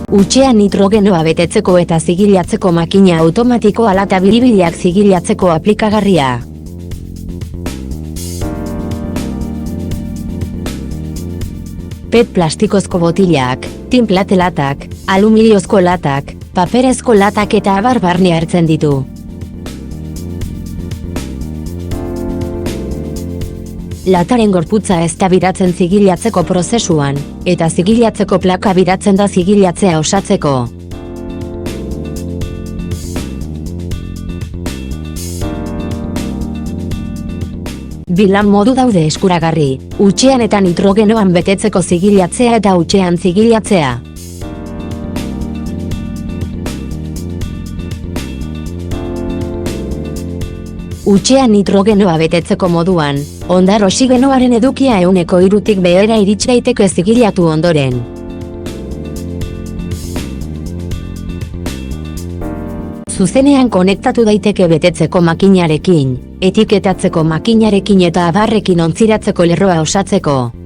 Hutsean nitrogenoa betetzeko eta zigilatzeko makina automatiko alata biribilak zigilatzeko aplikagarria. PET plastikozko botilak, tinplate latak, aluminiozko latak, paperezko latak eta abar barne hartzen ditu. Lataren gorputza ez da biratzen zigilatzeko prozesuan, eta zigilatzeko plaka biratzen da zigilatzea osatzeko. Bi lan modu daude eskuragarri, hutsean eta nitrogenoan betetzeko zigilatzea eta hutsean zigilatzea. Hutsean nitrogenoa betetzeko moduan, hondar oxigenoaren edukia 3%tik behera iritsi daiteke zigilatu ondoren. Zuzenean konektatu daiteke betetzeko makinarekin, etiketatzeko makinarekin eta abarrekin ontziratzeko lerroa osatzeko.